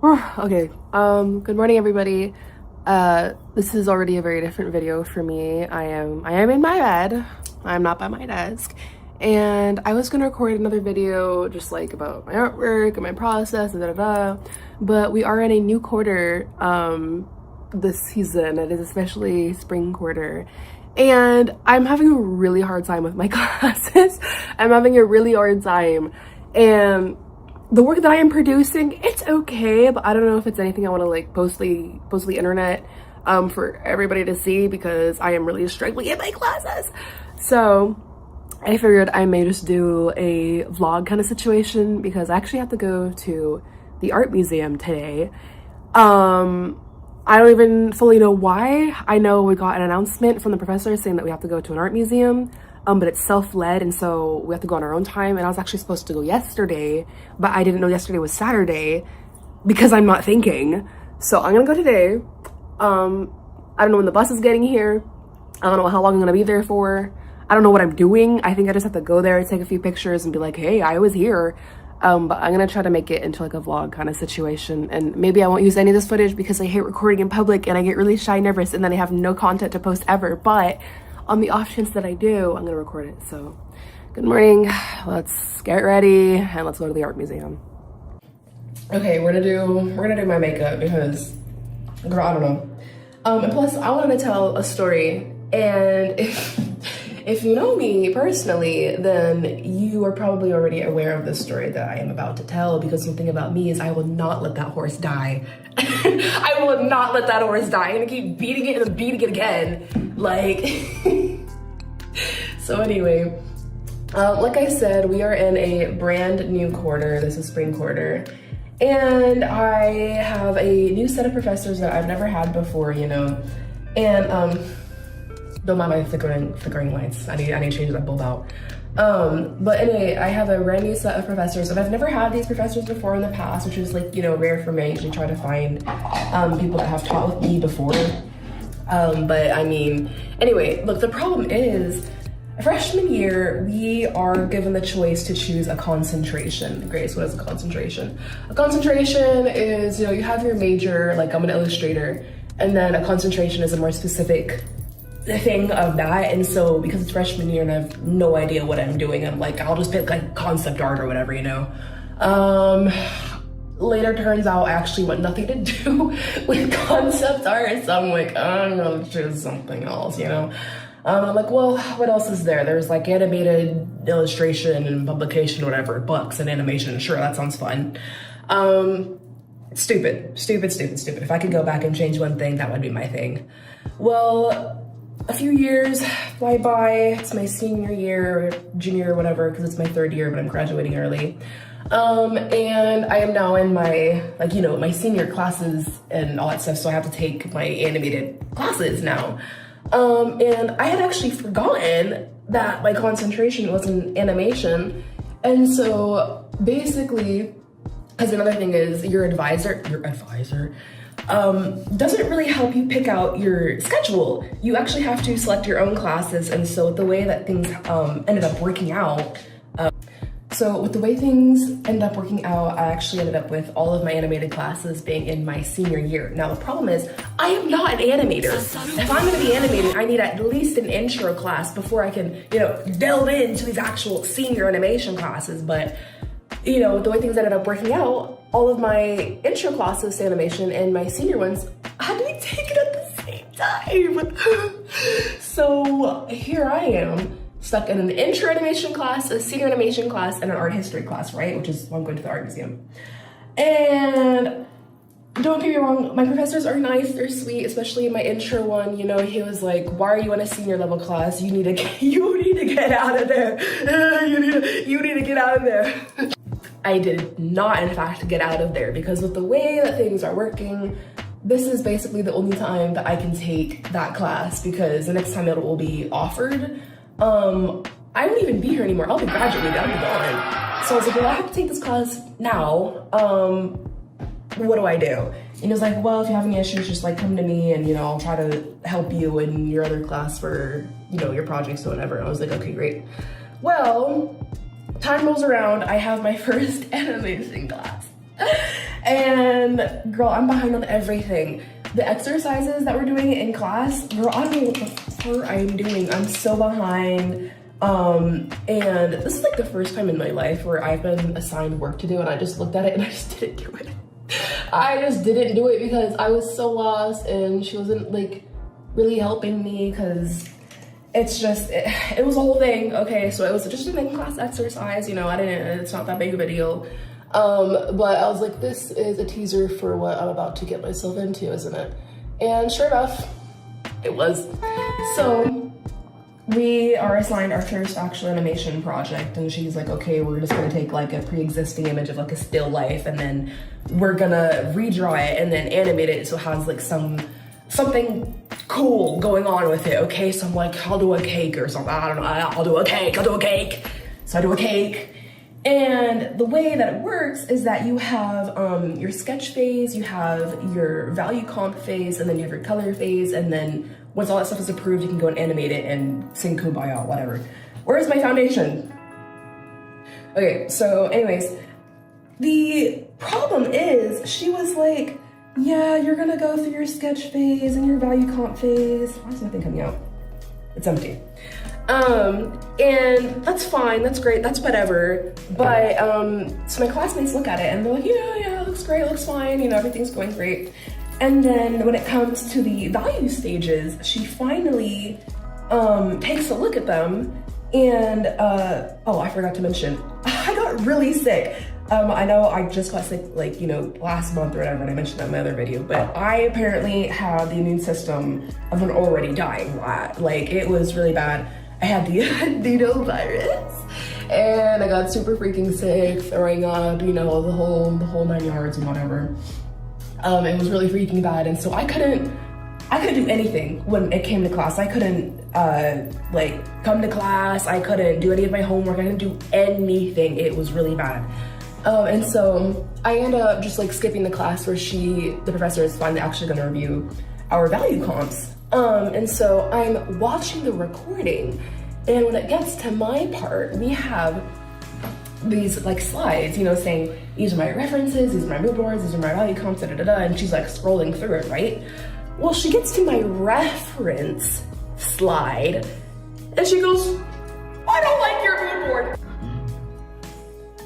Okay, good morning everybody. This is already a very different video for me. I am in my bed. I'm not by my desk. And I was gonna record another video just like about my artwork and my process and but we are in a new quarter this season. It is especially spring quarter. And I'm having a really hard time with my classes. I'm having a really hard time. And the work that I am producing, it's okay, but I don't know if it's anything I want to like post the internet for everybody to see, because I am really struggling in my classes. So I figured I may just do a vlog kind of situation, because I actually have to go to the art museum today. I don't even fully know why. I know we got an announcement from the professor saying that we have to go to an art museum, but it's self-led, and so we have to go on our own time. And I was actually supposed to go yesterday, but I didn't know yesterday was Saturday because I'm not thinking. So I'm gonna go today. I don't know when the bus is getting here. I don't know how long I'm gonna be there for. I don't know what I'm doing. I think I just have to go there, take a few pictures and be like, hey, I was here. But I'm gonna try to make it into like a vlog kind of situation, and maybe I won't use any of this footage because I hate recording in public and I get really shy, nervous, and then I have no content to post ever. But on the off chance that I do, I'm gonna record it. So good morning, let's get ready and let's go to the art museum. Okay, we're gonna do my makeup because, girl, I don't know. And plus I wanted to tell a story, and if you know me personally, then you are probably already aware of the story that I am about to tell, because something about me is I will not let that horse die. I will not let that horse die. I'm gonna keep beating it and beating it again. Like, so anyway, like I said, we are in a brand new quarter. This is spring quarter. And I have a new set of professors that I've never had before, you know, and, don't mind my flickering lights. I need to change that bulb out. But anyway, I have a brand new set of professors, and I've never had these professors before in the past, which is like, you know, rare for me. I usually try to find people that have taught with me before. But I mean, anyway, look, the problem is, freshman year, we are given the choice to choose a concentration. Grace, what is a concentration? A concentration is, you know, you have your major, like I'm an illustrator, and then a concentration is a more specific thing of that. And so because it's freshman year and I have no idea what I'm doing, I'm like, I'll just pick like concept art or whatever, you know. Later turns out I actually want nothing to do with concept art, so I'm like, I'm gonna choose something else, you know. I'm like, well, what else is there? There's like animated illustration and publication, whatever, books and animation. Sure, that sounds fun. Stupid. If I could go back and change one thing, that would be my thing. Well, a few years fly by. It's my senior year, or junior, or whatever, because it's my third year, but I'm graduating early. And I am now in my, like, you know, my senior classes and all that stuff, so I have to take my animated classes now. And I had actually forgotten that my concentration was in animation. And so basically, because another thing is your advisor doesn't really help you pick out your schedule. You actually have to select your own classes. And so the way that things ended up working out, I actually ended up with all of my animated classes being in my senior year. Now the problem is, I am not an animator. If I'm gonna be animating, I need at least an intro class before I can, you know, delve into these actual senior animation classes. But, you know, the way things ended up working out, all of my intro classes to animation and my senior ones had to be taken at the same time. So here I am, stuck in an intro animation class, a senior animation class, and an art history class, right? Which is why I'm going to the art museum. And don't get me wrong, my professors are nice, they're sweet, especially my intro one. You know, he was like, why are you in a senior level class? You need to get out of there. You need to get out of there. I did not, in fact, get out of there, because with the way that things are working, this is basically the only time that I can take that class, because the next time it will be offered, I won't even be here anymore. I'll be graduated, I'll be gone. So I was like, well, I have to take this class now. What do I do? And he was like, well, if you have any issues, just like come to me and, you know, I'll try to help you in your other class for, you know, your projects or whatever. And I was like, okay, great. Well, time rolls around, I have my first animation class. And And girl, I'm behind on everything. The exercises that we're doing in class, girl, I don't know what the fuck I'm doing. I'm so behind. And this is like the first time in my life where I've been assigned work to do and I just looked at it and I just didn't do it. I just didn't do it because I was so lost and she wasn't like really helping me because it's just, it was a whole thing. Okay, so it was just an in-class exercise, you know, it's not that big of a deal. But I was like, this is a teaser for what I'm about to get myself into, isn't it? And sure enough, it was. So we are assigned our first actual animation project and she's like, okay, we're just gonna take like a pre-existing image of like a still life and then we're gonna redraw it and then animate it so it has like something cool going on with it, okay? So I'm like, I'll do a cake or something, I don't know, I'll do a cake. So I do a cake. And the way that it works is that you have your sketch phase, you have your value comp phase, and then you have your color phase, and then once all that stuff is approved, you can go and animate it and sing Kumbaya, whatever. Where's my foundation? Okay, so anyways, the problem is she was like, yeah, you're gonna go through your sketch phase and your value comp phase. Why is nothing coming out? It's empty. And that's fine, that's great, that's whatever. But, so my classmates look at it and they're like, yeah, it looks great, it looks fine, you know, everything's going great. And then when it comes to the value stages, she finally, takes a look at them and, oh, I forgot to mention, I got really sick. I know I just got sick like, you know, last month or whatever, and I mentioned that in my other video, but I apparently have the immune system of an already dying rat. Like, it was really bad. I had the adenovirus and I got super freaking sick, throwing up, you know, the whole 9 yards and whatever. It was really freaking bad, and so I couldn't do anything when it came to class. I couldn't like come to class, I couldn't do any of my homework, I couldn't do anything. It was really bad. And so I ended up just like skipping the class where the professor is finally actually gonna review our value comps. And so I'm watching the recording, and when it gets to my part, we have these like slides, you know, saying, these are my references, these are my mood boards, these are my value comps, and she's like scrolling through it, right? Well, she gets to my reference slide, and she goes, I don't like your mood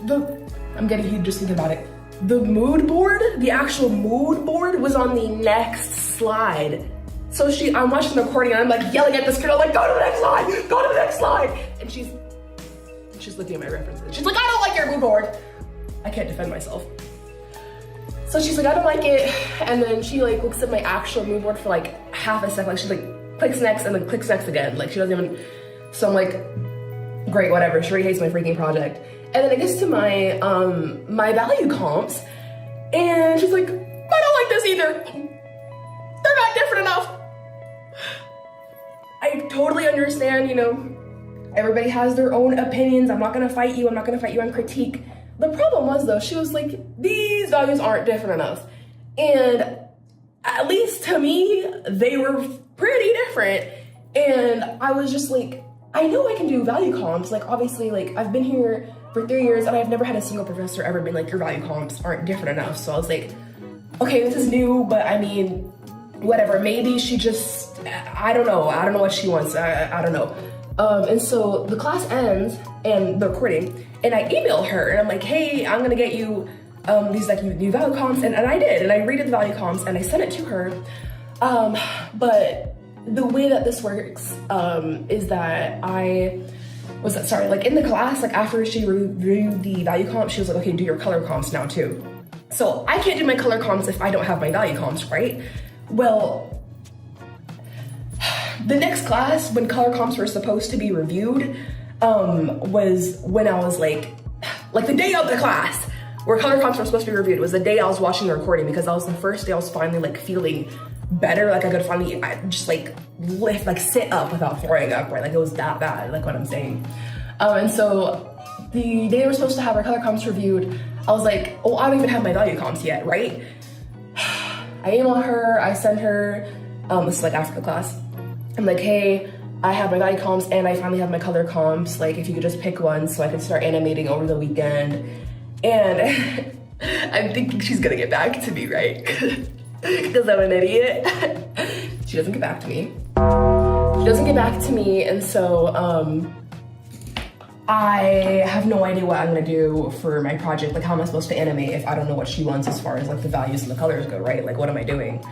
board. I'm getting huge just thinking about it. The mood board, the actual mood board was on the next slide. So I'm watching the recording and I'm like yelling at this girl, like, go to the next slide, go to the next slide. And she's looking at my references. She's like, I don't like your mood board. I can't defend myself. So she's like, I don't like it. And then she like looks at my actual mood board for like half a second. Like she like clicks next and then clicks next again. Like she doesn't even, so I'm like, great, whatever. She already hates my freaking project. And then it gets to my my value comps and she's like, I don't like this either. They're not different enough. I totally understand, you know, everybody has their own opinions. I'm not gonna fight you. I'm not gonna fight you on critique. The problem was though, she was like, these values aren't different enough. And at least to me, they were pretty different. And I was just like, I know I can do value comps. Like obviously, like I've been here for 3 years and I've never had a single professor ever been like, your value comps aren't different enough. So I was like, okay, this is new, but I mean, whatever, maybe she just, I don't know what she wants, I don't know. And so the class ends and the recording, and I email her and I'm like, hey, I'm gonna get you these like new value comps, and I did, and I redid the value comps and I sent it to her. But the way that this works is that like in the class, like after she reviewed the value comps, she was like, okay, do your color comps now too. So I can't do my color comps if I don't have my value comps, right? Well, the next class when color comps were supposed to be reviewed was when I was like the day of the class where color comps were supposed to be reviewed was the day I was watching the recording, because that was the first day I was finally like feeling better, like I could finally just like lift, like sit up without throwing up, right? Like it was that bad, like what I'm saying. And so the day we were supposed to have our color comps reviewed, I was like, oh, I don't even have my value comps yet, right? I email her, I send her, this is like after the class. I'm like, hey, I have my value comps and I finally have my color comps. Like if you could just pick one so I could start animating over the weekend. And I'm thinking she's gonna get back to me, right? Because I'm an idiot. She doesn't get back to me. She doesn't get back to me, and so I have no idea what I'm gonna do for my project. Like, how am I supposed to animate if I don't know what she wants as far as like the values and the colors go, right? Like, what am I doing?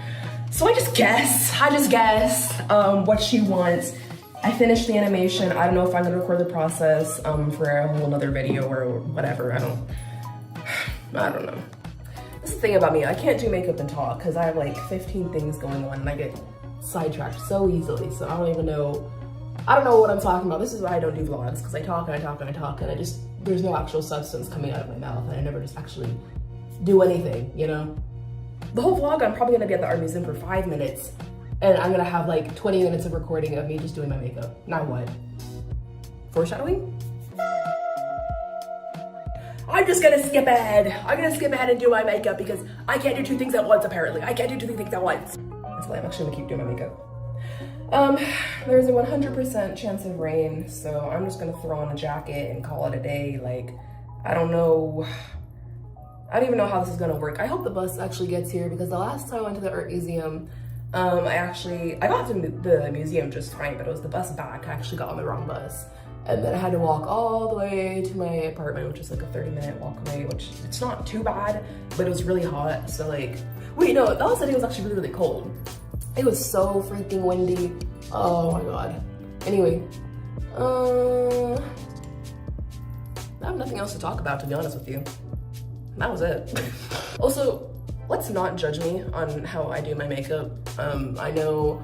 So I just guess what she wants. I finished the animation. I don't know if I'm gonna record the process for a whole nother video or whatever. I don't know. This is the thing about me, I can't do makeup and talk because I have like 15 things going on and I get sidetracked so easily. So I don't know what I'm talking about. This is why I don't do vlogs, because I talk and I talk and I talk and there's no actual substance coming out of my mouth and I never just actually do anything, you know? The whole vlog, I'm probably gonna be at the art museum for 5 minutes and I'm gonna have like 20 minutes of recording of me just doing my makeup. Now what? Foreshadowing? I'm just gonna skip ahead. I'm gonna skip ahead and do my makeup because I can't do 2 things at once, apparently. I can't do 2 things at once. That's why I'm actually gonna keep doing my makeup. There's a 100% chance of rain, so I'm just gonna throw on a jacket and call it a day. Like, I don't even know how this is gonna work. I hope the bus actually gets here because the last time I went to the art museum, I got to the museum just fine, but it was the bus back. I actually got on the wrong bus. And then I had to walk all the way to my apartment, which is like a 30-minute walk away, which it's not too bad, but it was really hot. So like, wait, no, the last day was actually really, really cold. It was so freaking windy. Oh my God. Anyway, I have nothing else to talk about, to be honest with you. That was it. Also, let's not judge me on how I do my makeup. I know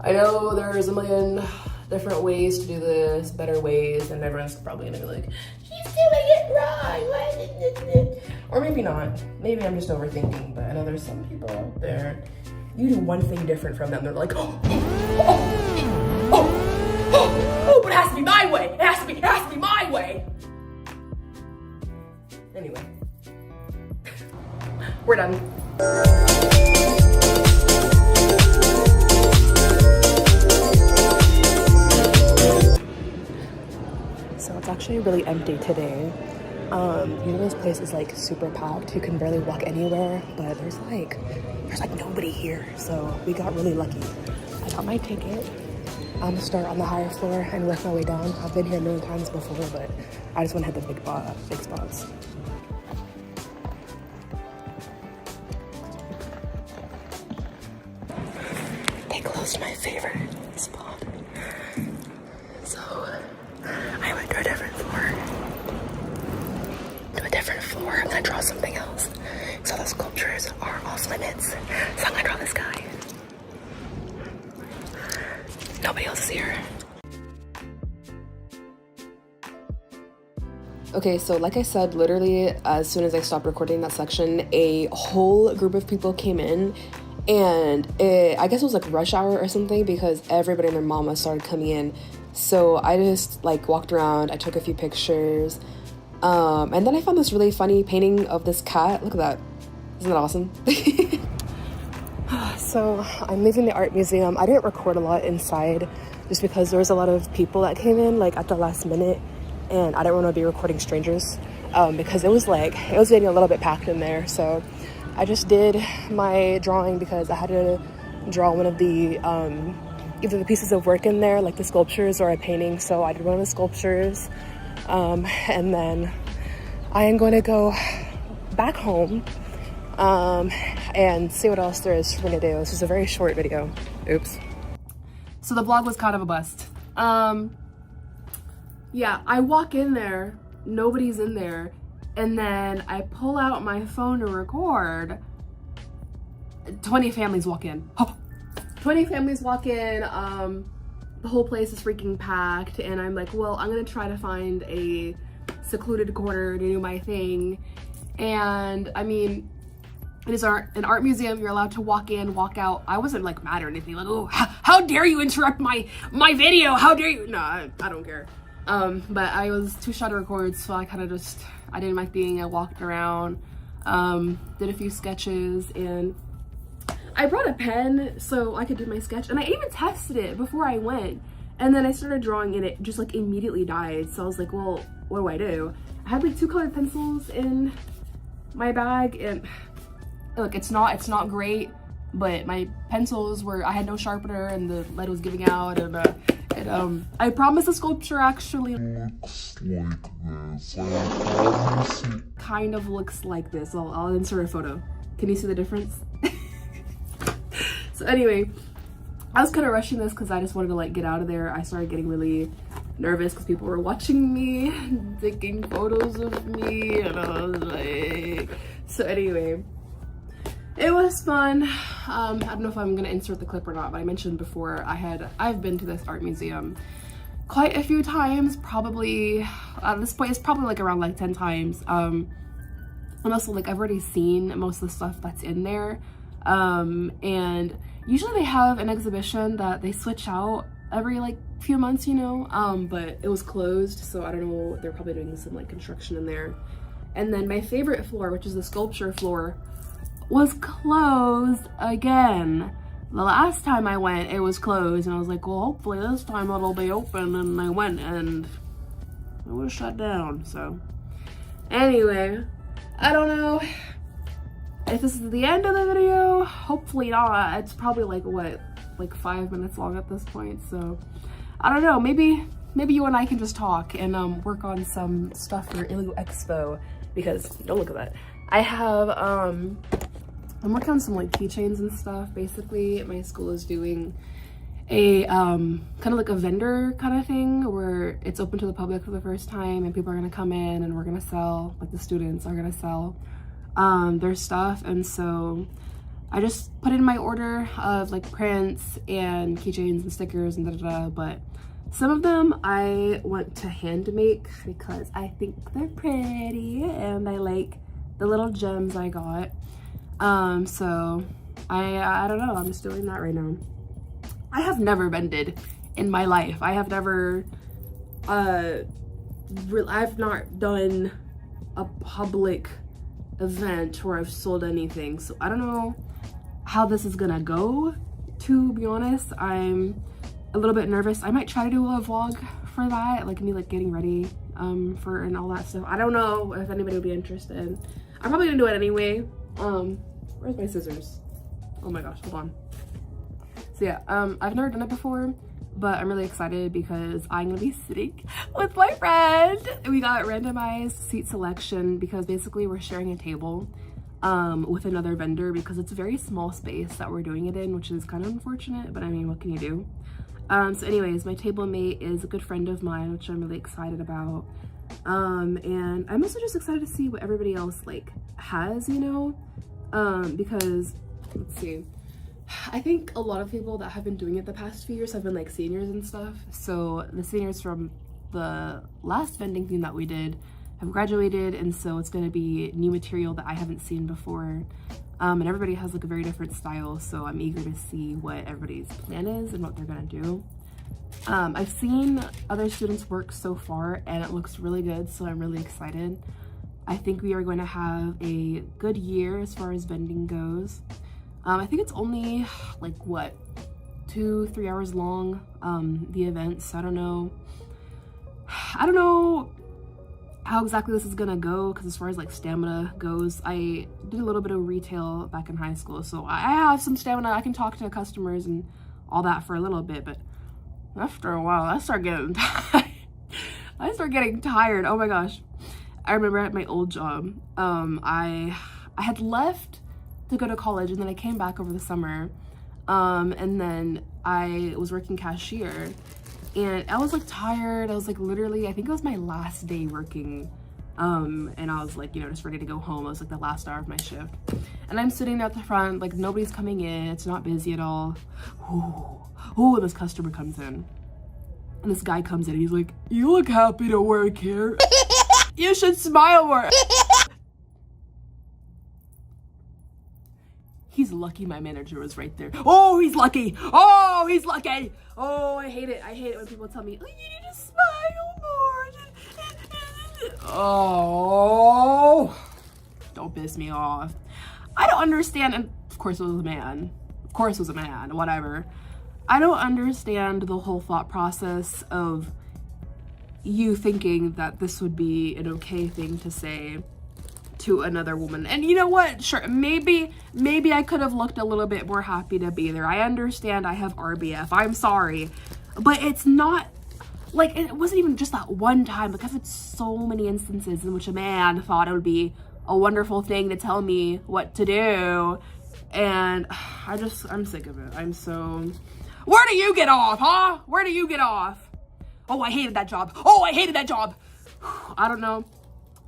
there's a million different ways to do this, better ways, and everyone's probably gonna be like, she's doing it wrong. Or maybe not. Maybe I'm just overthinking, but I know there's some people out there, you do one thing different from them, they're like, but it has to be my way. It has to be my way. Anyway, we're done. So it's actually really empty today. You know, this place is like super packed. You can barely walk anywhere, but there's like nobody here. So we got really lucky. I got my ticket. I'm gonna start on the higher floor and work my way down. I've been here a million times before, but I just want to hit the big spots. They closed my favorite spot. So I went to a different floor. I'm gonna draw something else. So the sculptures are off limits. So I'm gonna draw this guy. Nobody else is here. Okay, so like I said, literally as soon as I stopped recording that section, a whole group of people came in, and I guess it was like rush hour or something because everybody and their mama started coming in. So I just like walked around, I took a few pictures, and then I found this really funny painting of this cat. Look at that. Isn't that awesome? So I'm leaving the art museum. I didn't record a lot inside just because there was a lot of people that came in like at the last minute, and I didn't want to be recording strangers because it was getting a little bit packed in there. So I just did my drawing because I had to draw one of the either the pieces of work in there, like the sculptures or a painting. So I did one of the sculptures, and then I am going to go back home and see what else there is for me to do. This is a very short video. Oops. So the vlog was kind of a bust. Yeah, I walk in there, nobody's in there, and then I pull out my phone to record. 20 families walk in. 20 families walk in, the whole place is freaking packed, and I'm like, well, I'm gonna try to find a secluded corner to do my thing. And I mean, it is an art museum. You're allowed to walk in, walk out. I wasn't like mad or anything, like, oh, how dare you interrupt my video? How dare you? No, I don't care. But I was too shy to record, so I kind of just, I did my thing. I walked around, did a few sketches, and I brought a pen so I could do my sketch, and I even tested it before I went, and then I started drawing and it just like immediately died. So I was like, well, what do? I had like 2 colored pencils in my bag, and look, it's not great, but my pencils were, I had no sharpener and the lead was giving out, and I promise the sculpture actually looks like this. I promise it kind of looks like this. I'll insert a photo. Can you see the difference? So anyway, I was kind of rushing this because I just wanted to like get out of there. I started getting really nervous because people were watching me, taking photos of me, and I was like, so anyway, it was fun. I don't know if I'm gonna insert the clip or not, but I mentioned before I've been to this art museum quite a few times, probably at this point it's probably like around like 10 times. And also like I've already seen most of the stuff that's in there. And usually they have an exhibition that they switch out every like few months, you know, but it was closed, so I don't know, they're probably doing some like construction in there. And then my favorite floor, which is the sculpture floor, was closed again. The last time I went, it was closed, and I was like, well, hopefully this time it'll be open, and I went and it was shut down. So anyway, I don't know if this is the end of the video. Hopefully not. It's probably like what, like 5 minutes long at this point, so I don't know, maybe you and I can just talk and work on some stuff for ILU Expo, because don't look at that. I have I'm working on some like keychains and stuff. Basically my school is doing a kind of like a vendor kind of thing where it's open to the public for the first time, and people are gonna come in and we're gonna sell, like the students are gonna sell their stuff. And so I just put in my order of like prints and keychains and stickers and da-da-da, but some of them I want to hand make because I think they're pretty and I like the little gems I got. So I don't know, I'm just doing that right now. I have never vended in my life. I have never, I've not done a public event where I've sold anything. So I don't know how this is gonna go, to be honest. I'm a little bit nervous. I might try to do a vlog for that, like me like getting ready for and all that stuff. I don't know if anybody would be interested. I'm probably gonna do it anyway. Where's my scissors? Oh my gosh, hold on. So yeah, I've never done it before, but I'm really excited because I'm gonna be sitting with my friend. We got randomized seat selection because basically we're sharing a table with another vendor because it's a very small space that we're doing it in, which is kind of unfortunate, but I mean, what can you do? So anyways, my table mate is a good friend of mine, which I'm really excited about. And I'm also just excited to see what everybody else like has, you know, because let's see, I think a lot of people that have been doing it the past few years have been like seniors and stuff. So the seniors from the last vending thing that we did have graduated, and so it's going to be new material that I haven't seen before. And everybody has like a very different style, so I'm eager to see what everybody's plan is and what they're gonna do. I've seen other students' work so far and it looks really good, so I'm really excited. I think we are going to have a good year as far as vending goes. I think it's only like what, 2-3 hours long, the event, so I don't know how exactly this is gonna go, because as far as like stamina goes, I did a little bit of retail back in high school, so I have some stamina. I can talk to customers and all that for a little bit, but after a while I start getting tired. Oh my gosh, I remember at my old job, I had left to go to college, and then I came back over the summer, and then I was working cashier. And I was like tired. I was like literally, I think it was my last day working. And I was like, you know, just ready to go home. It was like the last hour of my shift. And I'm sitting at the front, like nobody's coming in. It's not busy at all. Ooh, and this customer comes in. And this guy comes in and he's like, "You look happy to work here. You should smile more." He's lucky my manager was right there. Oh, he's lucky. Oh, he's lucky. Oh, I hate it. I hate it when people tell me, "Oh, you need to smile more." Oh, don't piss me off. I don't understand. And of course it was a man. Of course it was a man, whatever. I don't understand the whole thought process of you thinking that this would be an okay thing to say to another woman. And you know what? Sure, maybe I could have looked a little bit more happy to be there. I understand I have RBF. I'm sorry. But it's not, like, it wasn't even just that one time. Like, I've had so many instances in which a man thought it would be a wonderful thing to tell me what to do. And I'm sick of it. I'm so... Where do you get off, huh? Where do you get off? Oh, I hated that job. Oh, I hated that job. I don't know.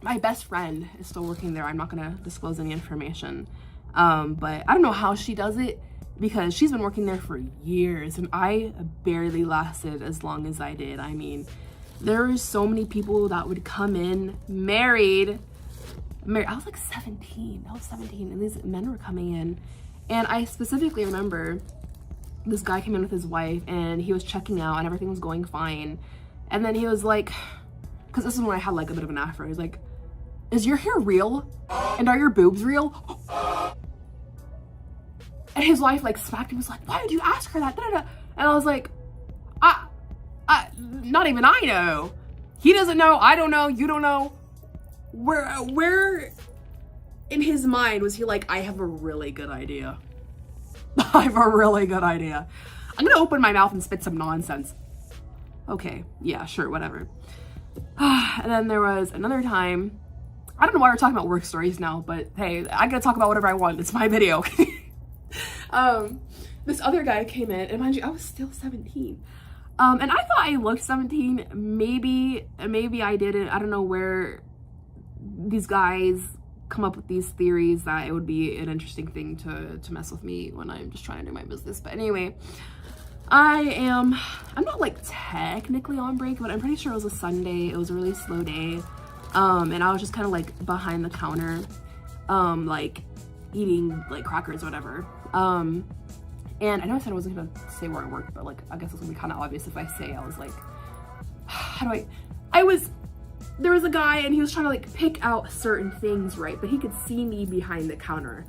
My best friend is still working there. I'm not gonna disclose any information. But I don't know how she does it, because she's been working there for years and I barely lasted as long as I did. I mean, there were so many people that would come in married. I was like 17. I was 17 and these men were coming in. And I specifically remember this guy came in with his wife and he was checking out and everything was going fine. And then he was like, because this is when I had like a bit of an afro, he was like, "Is your hair real? And are your boobs real?" And his wife like smacked him, was like, "Why did you ask her that?" And I was like, not even I know. He doesn't know, I don't know, you don't know. Where in his mind was he like, I have a really good idea. I have a really good idea. I'm gonna open my mouth and spit some nonsense. Okay, yeah, sure, whatever. And then there was another time, I don't know why we're talking about work stories now, but hey, I gotta talk about whatever I want. It's my video. This other guy came in, and mind you, I was still 17. And I thought I looked 17. Maybe I didn't. I don't know where these guys come up with these theories that it would be an interesting thing to mess with me when I'm just trying to do my business. But anyway, I'm not like technically on break, but I'm pretty sure it was a Sunday. It was a really slow day. And I was just kind of like behind the counter, like eating like crackers or whatever. And I know I said I wasn't gonna say where I worked, but like, I guess it's gonna be kind of obvious if I say. I was like, there was a guy and he was trying to like pick out certain things, right? But he could see me behind the counter.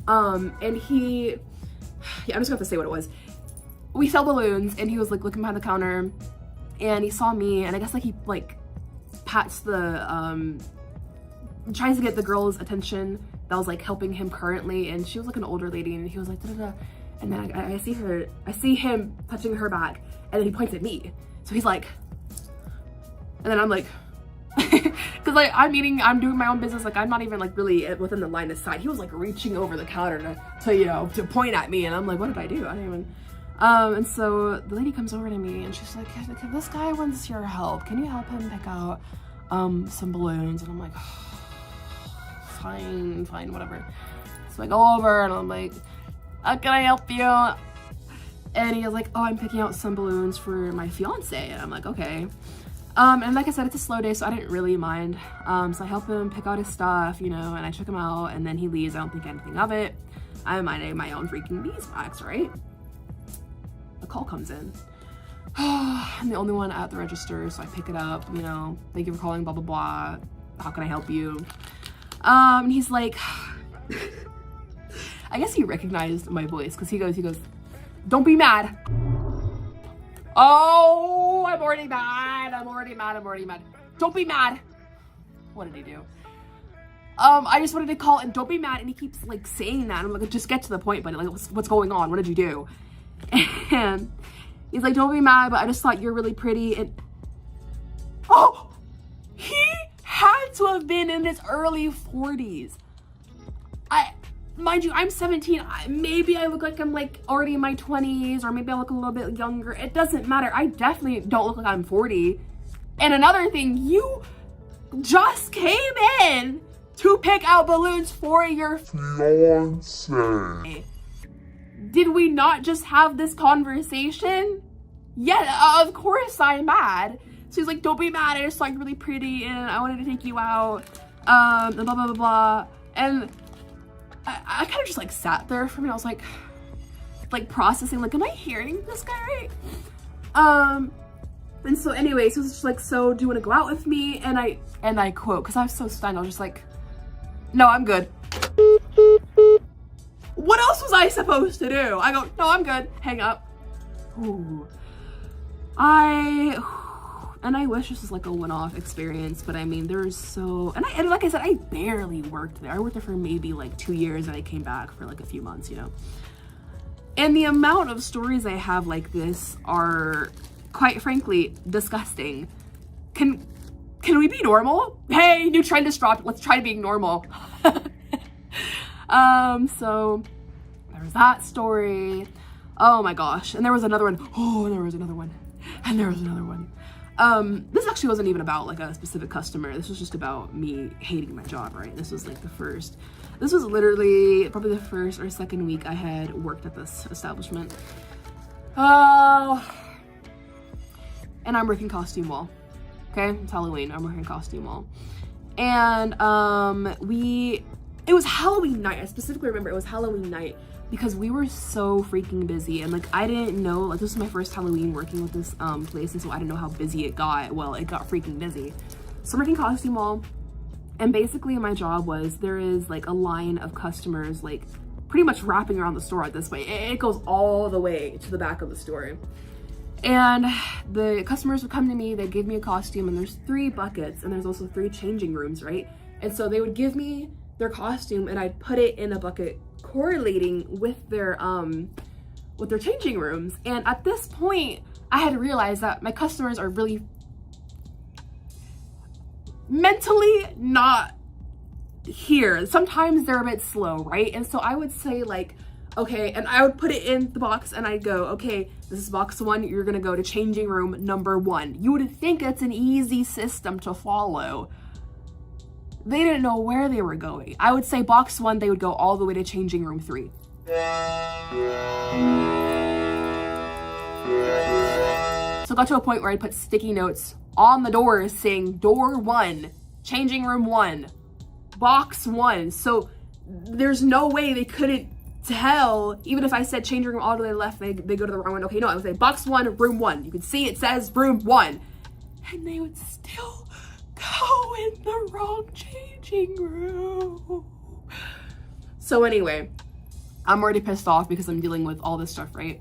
And I'm just gonna have to say what it was. We sell balloons and he was like looking behind the counter and he saw me, and I guess like he like pats the, tries to get the girl's attention that was like helping him currently, and she was like an older lady, and he was like, da-da-da. And then I see him touching her back, and then he points at me. So he's like, and then I'm like, because like I'm doing my own business, like I'm not even like really within the line of sight. He was like reaching over the counter to you know, to point at me, and I'm like, what did I do? I didn't even. And so the lady comes over to me and she's like, this guy wants your help. Can you help him pick out some balloons? And I'm like, fine, whatever. So I go over and I'm like, how can I help you? And he was like, oh, I'm picking out some balloons for my fiance. And I'm like, okay. And like I said, it's a slow day, so I didn't really mind. So I help him pick out his stuff, you know, and I check him out, and then he leaves. I don't think anything of it. I'm minding my own freaking beeswax, right? A call comes in. I'm the only one at the register, so I pick it up, you know, thank you for calling, blah, blah, blah. How can I help you? And he's like, I guess he recognized my voice, because he goes, don't be mad. Oh, I'm already mad. Don't be mad. What did he do? I just wanted to call and don't be mad, and he keeps like saying that. I'm like, just get to the point, buddy. Like, what's going on? What did you do? And he's like, don't be mad, but I just thought you're really pretty. And oh, he had to have been in his early 40s. Mind you, I'm 17. Maybe I look like I'm like already in my 20s, or maybe I look a little bit younger. It doesn't matter. I definitely don't look like I'm 40. And another thing, you just came in to pick out balloons for your fiance. Did we not just have this conversation? Yeah, of course I'm mad. So he's like, don't be mad. I just like really pretty and I wanted to take you out. And blah, blah, blah, blah. And I kind of just like sat there for a minute. I was like processing, like, am I hearing this guy right? And so anyway, so it's just like, so do you want to go out with me? And I quote, because I was so stunned. I was just like, no, I'm good. What else was I supposed to do? I go, no, I'm good. Hang up. Ooh. And I wish this was like a one-off experience, but I mean, there's so, and like I said, I barely worked there. I worked there for maybe like 2 years and I came back for like a few months, you know? And the amount of stories I have like this are, quite frankly, disgusting. Can we be normal? Hey, new trend is dropped. Let's try being normal. So there's that story. Oh my gosh. And there was another one. Oh, and there was another one. And there was another one. This actually wasn't even about like a specific customer. This was just about me hating my job, right? This was like this was literally probably the first or second week I had worked at this establishment. Oh, and I'm working costume wall. Okay, it's Halloween. I'm working costume wall. And it was Halloween night. I specifically remember it was Halloween night because we were so freaking busy, and like I didn't know, like this was my first Halloween working with this place, and so I didn't know how busy it got. Well, it got freaking busy. So I'm working costume wall, and basically my job was, there is like a line of customers like pretty much wrapping around the store at this way. It goes all the way to the back of the store. And the customers would come to me, they'd give me a costume, and there's 3 buckets, and there's also 3 changing rooms, right? And so they would give me their costume and I'd put it in a bucket correlating with their changing rooms. And at this point, I had realized that my customers are really mentally not here. Sometimes they're a bit slow, right? And so I would say like, okay, and I would put it in the box and I'd go, okay, this is box 1, you're gonna go to changing room number 1. You would think it's an easy system to follow. They didn't know where they were going. I would say box 1, they would go all the way to changing room 3. So it got to a point where I put sticky notes on the doors saying door 1, changing room 1, box 1. So there's no way they couldn't tell, even if I said changing room all the way left, they go to the wrong one. Okay, no, I would say box 1, room 1. You could see it says room 1. And they would still go in the wrong changing room. So anyway, I'm already pissed off because I'm dealing with all this stuff, right?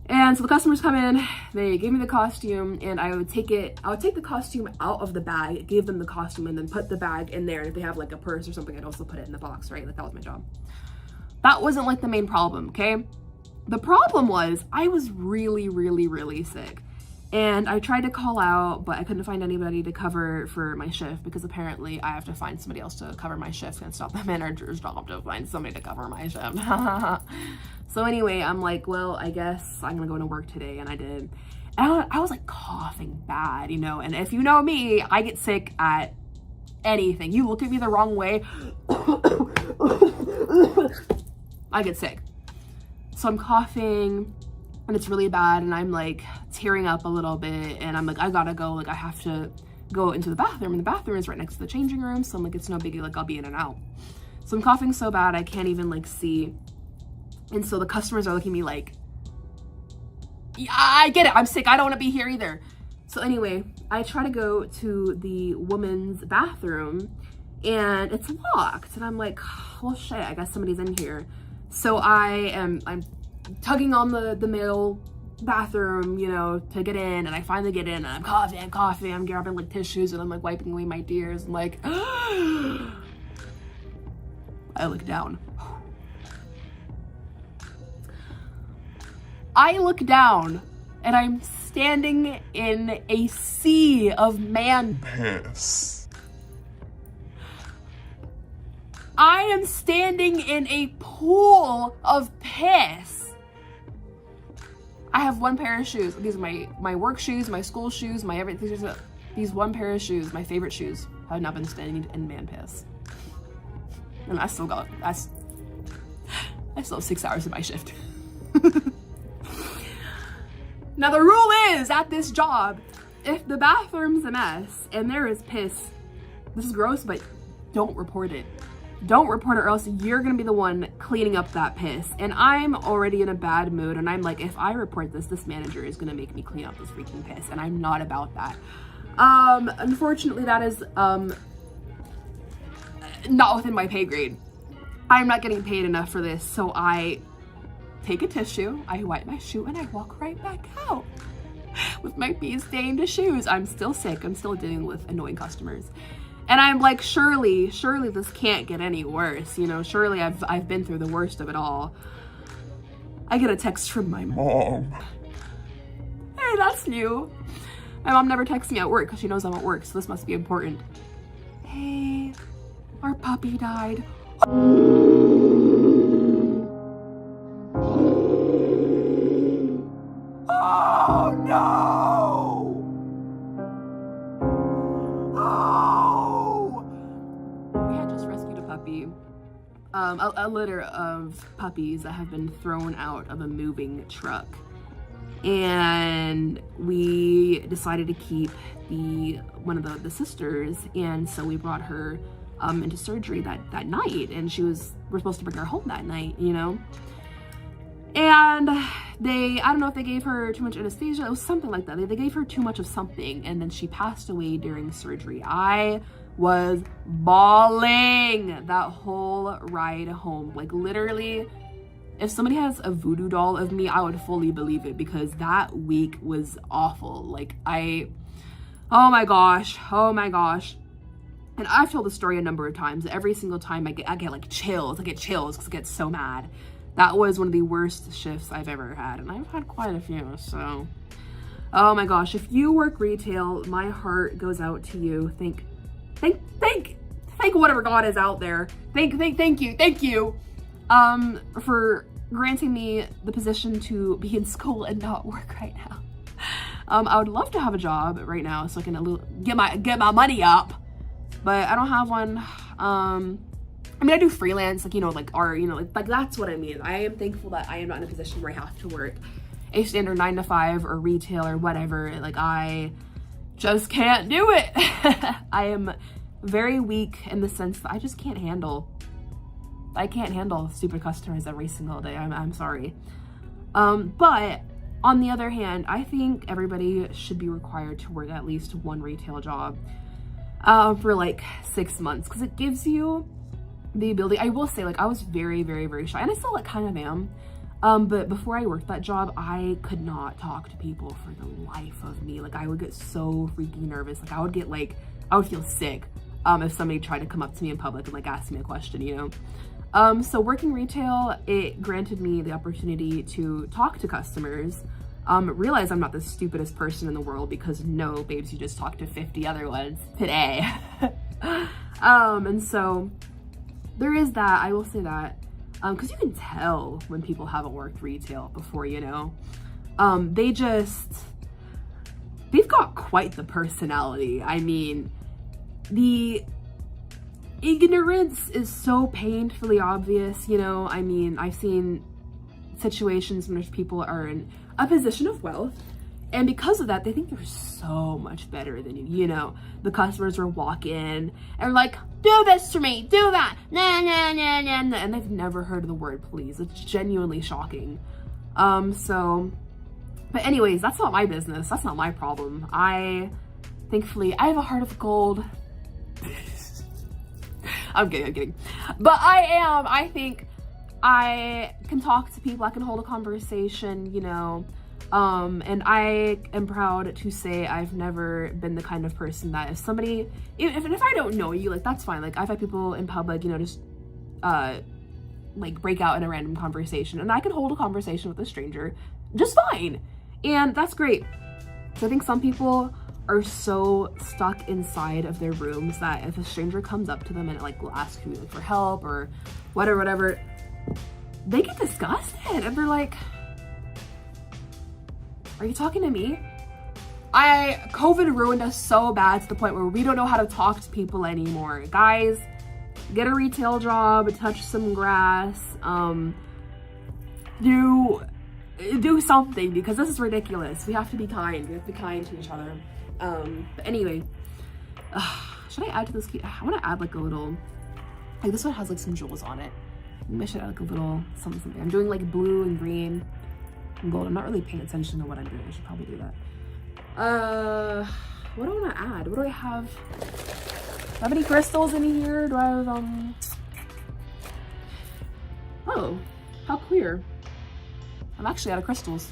And so the customers come in, they gave me the costume, and I would take the costume out of the bag, give them the costume, and then put the bag in there. And if they have like a purse or something, I'd also put it in the box, right? Like that was my job. That wasn't like the main problem, okay? The problem was I was really, really, really sick. And I tried to call out, but I couldn't find anybody to cover for my shift because apparently I have to find somebody else to cover my shift, and it's not the manager's job to find somebody to cover my shift. So anyway, I'm like, well, I guess I'm gonna go to work today, and I did. And I was like coughing bad, you know, and if you know me, I get sick at anything. You look at me the wrong way, I get sick. So I'm coughing, and it's really bad, and I'm like tearing up a little bit, and I'm like, I gotta go, like I have to go into the bathroom, and the bathroom is right next to the changing room, so I'm like, it's no biggie, like I'll be in and out. So I'm coughing so bad I can't even like see, and so the customers are looking at me like, yeah, I get it, I'm sick, I don't want to be here either. So anyway, I try to go to the woman's bathroom, and it's locked, and I'm like, well shit, I guess somebody's in here. So I'm tugging on the male bathroom, you know, to get in, and I finally get in, and I'm coughing, I'm grabbing like tissues, and I'm like wiping away my tears. I'm like, I look down. I look down, and I'm standing in a sea of man piss. I am standing in a pool of piss. I have 1 pair of shoes. These are my work shoes, my school shoes, my everything. These 1 pair of shoes, my favorite shoes, have not been standing in man piss. And I still have 6 hours in my shift. Now the rule is, at this job, if the bathroom's a mess and there is piss, this is gross, but don't report it. Don't report it, or else you're gonna be the one cleaning up that piss. And I'm already in a bad mood, and I'm like, if I report this manager is gonna make me clean up this freaking piss, and I'm not about that. Unfortunately, that is not within my pay grade. I'm not getting paid enough for this, so I take a tissue, I wipe my shoe, and I walk right back out. with my bee stained shoes. I'm still sick. I'm still dealing with annoying customers. And I'm like, surely this can't get any worse. You know, surely I've been through the worst of it all. I get a text from my mom. Hey, that's new. My mom never texts me at work because she knows I'm at work, so this must be important. Hey, our puppy died. Oh no! Oh! We had just rescued a puppy. A litter of puppies that have been thrown out of a moving truck. And we decided to keep one of the sisters, and so we brought her into surgery that night, and we're supposed to bring her home that night, you know. And I don't know if they gave her too much anesthesia. It was something like that. They gave her too much of something, and then she passed away during surgery. I was bawling that whole ride home. Like, literally, if somebody has a voodoo doll of me, I would fully believe it, because that week was awful. Like, oh my gosh. And I've told the story a number of times. Every single time I get like chills. I get chills because I get so mad. That was one of the worst shifts I've ever had, and I've had quite a few, so. Oh my gosh, if you work retail, my heart goes out to you. Thank whatever God is out there. Thank you. For granting me the position to be in school and not work right now. I would love to have a job right now so I can get my money up, but I don't have one. I mean, I do freelance, like, you know, like art, you know, like that's what I mean. I am thankful that I am not in a position where I have to work a standard 9 to 5 or retail or whatever. Like, I just can't do it. I am very weak in the sense that I just can't handle stupid customers every single day. I'm sorry. But on the other hand, I think everybody should be required to work at least one retail job for like 6 months, because it gives you the ability. I will say, like, I was very, very, very shy, and I still like kind of am. But before I worked that job, I could not talk to people for the life of me. Like, I would get so freaking nervous. Like, I would feel sick if somebody tried to come up to me in public and like ask me a question, you know? So working retail, it granted me the opportunity to talk to customers, realize I'm not the stupidest person in the world, because no, babes, you just talked to 50 other ones today. And so there is that, I will say that, because you can tell when people haven't worked retail before, you know. They've got quite the personality. I mean, the ignorance is so painfully obvious, you know. I mean, I've seen situations when there's people are in a position of wealth, and because of that, they think they're so much better than you, you know. The customers will walk in and like, do this for me, do that, nah, and they've never heard of the word please. It's genuinely shocking. But anyways, that's not my business. That's not my problem. Thankfully, I have a heart of gold. I'm kidding. But I think I can talk to people, I can hold a conversation, you know. And I am proud to say I've never been the kind of person that if somebody, if I don't know you, like, that's fine. Like, I've had people in public, you know, just, like, break out in a random conversation, and I can hold a conversation with a stranger just fine. And that's great. So I think some people are so stuck inside of their rooms that if a stranger comes up to them and like will ask you like for help or whatever, they get disgusted and they're like, are you talking to me? COVID ruined us so bad to the point where we don't know how to talk to people anymore. Guys, get a retail job, touch some grass, do something, because this is ridiculous. We have to be kind. We have to be kind to each other. But anyway, should I add to this? I want to add like a little, like this one has like some jewels on it. Maybe I should add like a little something. I'm doing like blue and green and gold. I'm not really paying attention to what I'm doing. I should probably do that. What do I want to add? What do I have? Do I have any crystals in here? Do I have, oh, how clear. I'm actually out of crystals.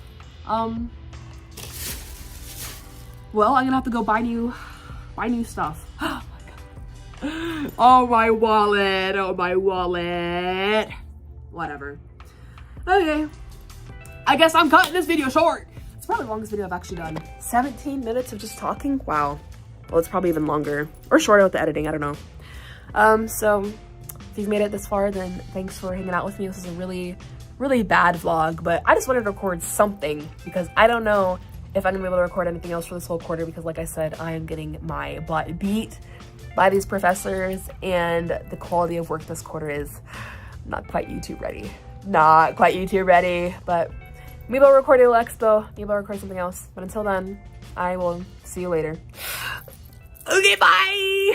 well, I'm gonna have to go buy new stuff. Oh my wallet, oh my wallet. Whatever. Okay, I guess I'm cutting this video short. It's probably the longest video I've actually done. 17 minutes of just talking, wow. Well, it's probably even longer or shorter with the editing, I don't know. So if you've made it this far, then thanks for hanging out with me. This is a really bad vlog, but I just wanted to record something because I don't know if I'm gonna be able to record anything else for this whole quarter because like I said, I am getting my butt beat by these professors and the quality of work this quarter is not quite YouTube ready. Not quite YouTube ready, but maybe I'll record a little expo, maybe I'll record something else. But until then, I will see you later. Okay, bye!